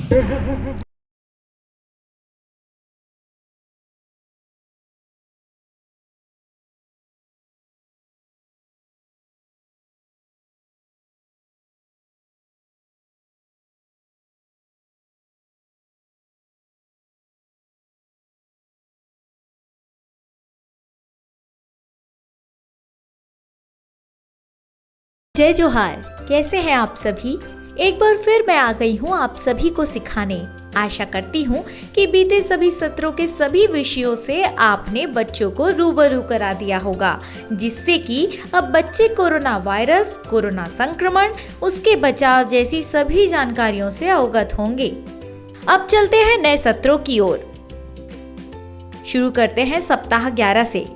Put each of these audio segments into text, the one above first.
जय जोहार। कैसे हैं आप सभी? एक बार फिर मैं आ गई हूँ आप सभी को सिखाने। आशा करती हूँ कि बीते सभी सत्रों के सभी विषयों से आपने बच्चों को रूबरू करा दिया होगा, जिससे कि अब बच्चे कोरोना वायरस, कोरोना संक्रमण, उसके बचाव जैसी सभी जानकारियों से अवगत होंगे। अब चलते हैं नए सत्रों की ओर। शुरू करते हैं सप्ताह 11 से।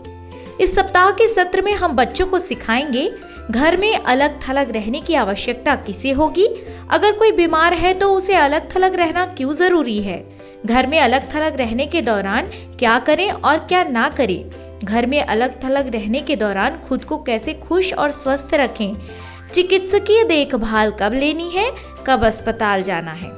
इस सप्ताह के सत्र में हम बच्चों को सिखाएंगे घर में अलग थलग रहने की आवश्यकता किसे होगी, अगर कोई बीमार है तो उसे अलग थलग रहना क्यों जरूरी है, घर में अलग थलग रहने के दौरान क्या करें और क्या ना करें, घर में अलग थलग रहने के दौरान खुद को कैसे खुश और स्वस्थ रखें, चिकित्सकीय देखभाल कब लेनी है, कब अस्पताल जाना है।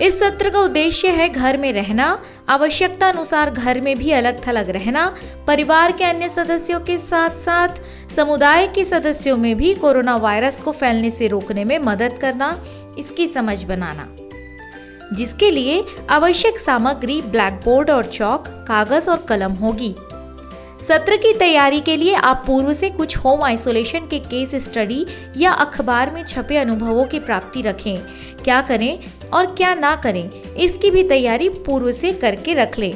इस सत्र का उद्देश्य है घर में रहना, आवश्यकता अनुसार घर में भी अलग थलग रहना, परिवार के अन्य सदस्यों के साथ साथ समुदाय के सदस्यों में भी कोरोना वायरस को फैलने से रोकने में मदद करना, इसकी समझ बनाना। जिसके लिए आवश्यक सामग्री ब्लैक बोर्ड और चौक, कागज और कलम होगी। सत्र की तैयारी के लिए आप पूर्व से कुछ होम आइसोलेशन के केस स्टडी या अखबार में छपे अनुभवों की प्राप्ति रखें। क्या करें और क्या ना करें, इसकी भी तैयारी पूर्व से करके रख लें।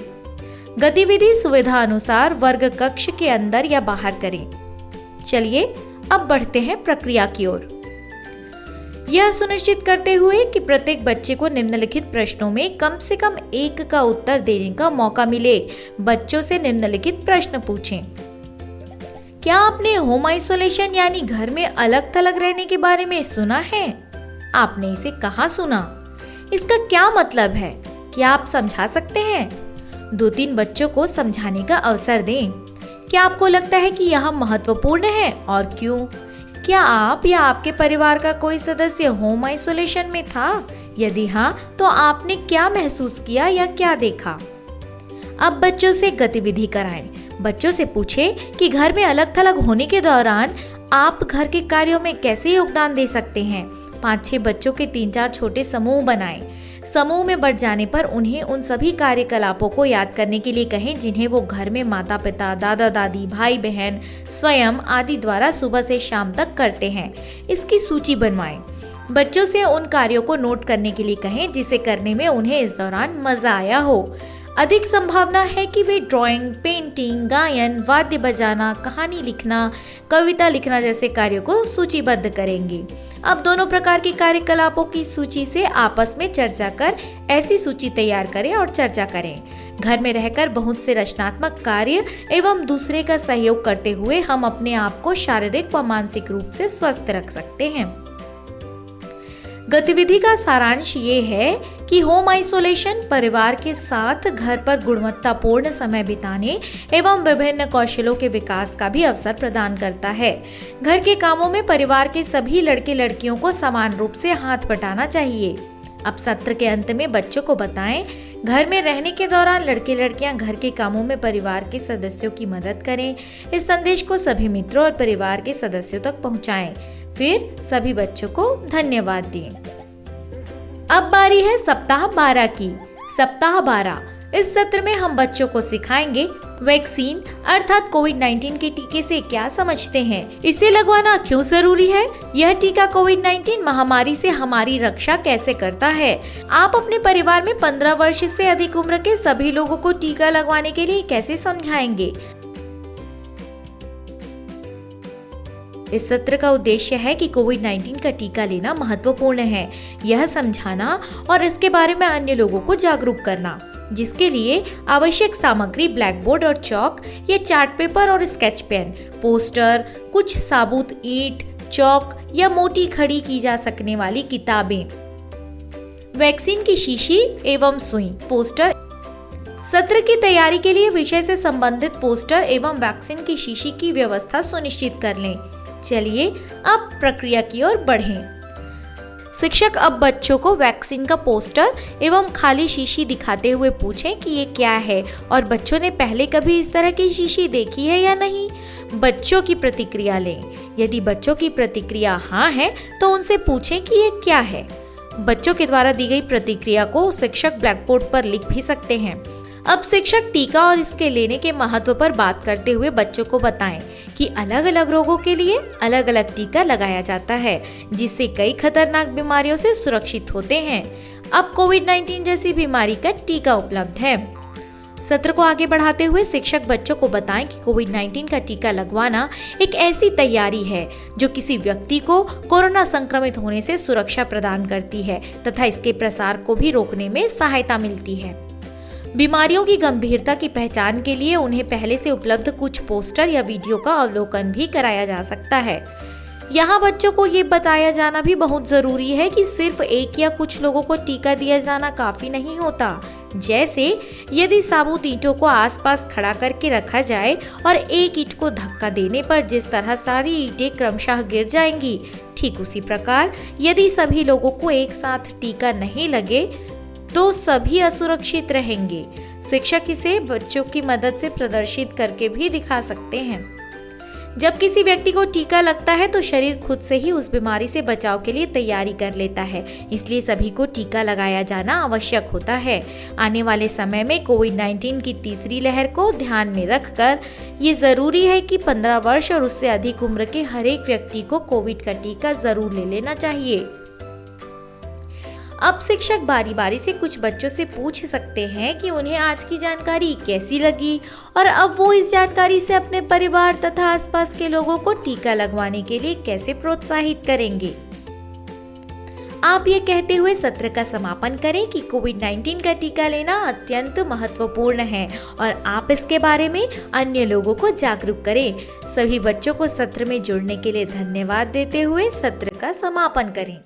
गतिविधि सुविधा अनुसार वर्ग कक्ष के अंदर या बाहर करें। चलिए अब बढ़ते हैं प्रक्रिया की ओर। यह सुनिश्चित करते हुए कि प्रत्येक बच्चे को निम्नलिखित प्रश्नों में कम से कम एक का उत्तर देने का मौका मिले, बच्चों से निम्नलिखित प्रश्न पूछें। क्या आपने होम आइसोलेशन यानी घर में अलग थलग रहने के बारे में सुना है? आपने इसे कहाँ सुना? इसका क्या मतलब है? क्या आप समझा सकते हैं? 2-3 बच्चों को समझाने का अवसर दें। क्या आपको लगता है कि यह महत्वपूर्ण है और क्यों? क्या आप या आपके परिवार का कोई सदस्य होम आइसोलेशन में था? यदि हाँ, तो आपने क्या महसूस किया या क्या देखा? अब बच्चों से गतिविधि कराएं। बच्चों से पूछें कि घर में अलग थलग होने के दौरान आप घर के कार्यों में कैसे योगदान दे सकते हैं। 5-6 बच्चों के 3-4 छोटे समूह बनाएं। समूह में बढ़ जाने पर उन्हें उन सभी कार्यकलापों को याद करने के लिए कहें जिन्हें वो घर में माता पिता, दादा दादी, भाई बहन, स्वयं आदि द्वारा सुबह से शाम तक करते हैं। इसकी सूची बनवाएं। बच्चों से उन कार्यों को नोट करने के लिए कहें जिसे करने में उन्हें इस दौरान मजा आया हो। अधिक संभावना है कि वे ड्राइंग, पेंटिंग, गायन, वाद्य बजाना, कहानी लिखना, कविता लिखना जैसे कार्यों को सूचीबद्ध करेंगे। अब दोनों प्रकार के कार्यकलापों की सूची से आपस में चर्चा कर ऐसी सूची तैयार करें और चर्चा करें। घर में रहकर बहुत से रचनात्मक कार्य एवं दूसरे का सहयोग करते हुए हम अपने आप को शारीरिक व मानसिक रूप से स्वस्थ रख सकते हैं। गतिविधि का सारांश ये है कि होम आइसोलेशन परिवार के साथ घर पर गुणवत्तापूर्ण समय बिताने एवं विभिन्न कौशलों के विकास का भी अवसर प्रदान करता है। घर के कामों में परिवार के सभी लड़के लड़कियों को समान रूप से हाथ बटाना चाहिए। अब सत्र के अंत में बच्चों को बताएं, घर में रहने के दौरान लड़के लड़कियां घर के कामों में परिवार के सदस्यों की मदद करें। इस संदेश को सभी मित्रों और परिवार के सदस्यों तक पहुंचाएं। फिर सभी बच्चों को धन्यवाद दें। अब बारी है सप्ताह 12 की। सप्ताह 12 इस सत्र में हम बच्चों को सिखाएंगे वैक्सीन अर्थात कोविड-19 के टीके से क्या समझते हैं, इसे लगवाना क्यों जरूरी है, यह टीका कोविड-19 महामारी से हमारी रक्षा कैसे करता है। आप अपने परिवार में 15 वर्ष से अधिक उम्र के सभी लोगों को टीका लगवाने के लिए कैसे समझाएंगे। इस सत्र का उद्देश्य है कि कोविड-19 का टीका लेना महत्वपूर्ण है, यह समझाना और इसके बारे में अन्य लोगों को जागरूक करना। जिसके लिए आवश्यक सामग्री ब्लैक बोर्ड और चौक या चार्ट पेपर और स्केच पेन, पोस्टर, कुछ साबुत ईंट, चौक या मोटी खड़ी की जा सकने वाली किताबें, वैक्सीन की शीशी एवं सुई, पोस्टर। सत्र की तैयारी के लिए विषय से संबंधित पोस्टर एवं वैक्सीन की शीशी की व्यवस्था सुनिश्चित कर लें। चलिए अब प्रक्रिया की ओर बढ़ें। शिक्षक अब बच्चों को वैक्सीन का पोस्टर एवं खाली शीशी दिखाते हुए पूछें कि ये क्या है और बच्चों ने पहले कभी इस तरह की शीशी देखी है या नहीं। बच्चों की प्रतिक्रिया लें। यदि बच्चों की प्रतिक्रिया हाँ है तो उनसे पूछें कि ये क्या है। बच्चों के द्वारा दी गई प्रतिक्रिया को शिक्षक ब्लैक बोर्ड पर लिख भी सकते हैं। अब शिक्षक टीका और इसके लेने के महत्व पर बात करते हुए बच्चों को बताएं कि अलग अलग रोगों के लिए अलग अलग टीका लगाया जाता है, जिससे कई खतरनाक बीमारियों से सुरक्षित होते हैं। अब कोविड-19 जैसी बीमारी का टीका उपलब्ध है। सत्र को आगे बढ़ाते हुए शिक्षक बच्चों को बताएं कि कोविड-19 का टीका लगवाना एक ऐसी तैयारी है जो किसी व्यक्ति को कोरोना संक्रमित होने से सुरक्षा प्रदान करती है तथा इसके प्रसार को भी रोकने में सहायता मिलती है। बीमारियों की गंभीरता की पहचान के लिए उन्हें पहले से उपलब्ध कुछ पोस्टर या वीडियो का अवलोकन भी कराया जा सकता है। यहाँ बच्चों को ये बताया जाना भी बहुत जरूरी है कि सिर्फ एक या कुछ लोगों को टीका दिया जाना काफी नहीं होता। जैसे यदि साबुत ईंटों को आसपास खड़ा करके रखा जाए और एक ईंट को धक्का देने पर जिस तरह सारी ईंटें क्रमशः गिर जाएंगी, ठीक उसी प्रकार यदि सभी लोगों को एक साथ टीका नहीं लगे तो सभी असुरक्षित रहेंगे। शिक्षक इसे बच्चों की मदद से प्रदर्शित करके भी दिखा सकते हैं। जब किसी व्यक्ति को टीका लगता है तो शरीर खुद से ही उस बीमारी से बचाव के लिए तैयारी कर लेता है, इसलिए सभी को टीका लगाया जाना आवश्यक होता है। आने वाले समय में कोविड-19 की तीसरी लहर को ध्यान में रखकर ये जरूरी है कि 15 वर्ष और उससे अधिक उम्र के हर एक व्यक्ति को कोविड का टीका जरूर ले लेना चाहिए। अब शिक्षक बारी बारी से कुछ बच्चों से पूछ सकते हैं कि उन्हें आज की जानकारी कैसी लगी और अब वो इस जानकारी से अपने परिवार तथा आसपास के लोगों को टीका लगवाने के लिए कैसे प्रोत्साहित करेंगे। आप ये कहते हुए सत्र का समापन करें कि कोविड-19 का टीका लेना अत्यंत महत्वपूर्ण है और आप इसके बारे में अन्य लोगों को जागरूक करें। सभी बच्चों को सत्र में जुड़ने के लिए धन्यवाद देते हुए सत्र का समापन करें।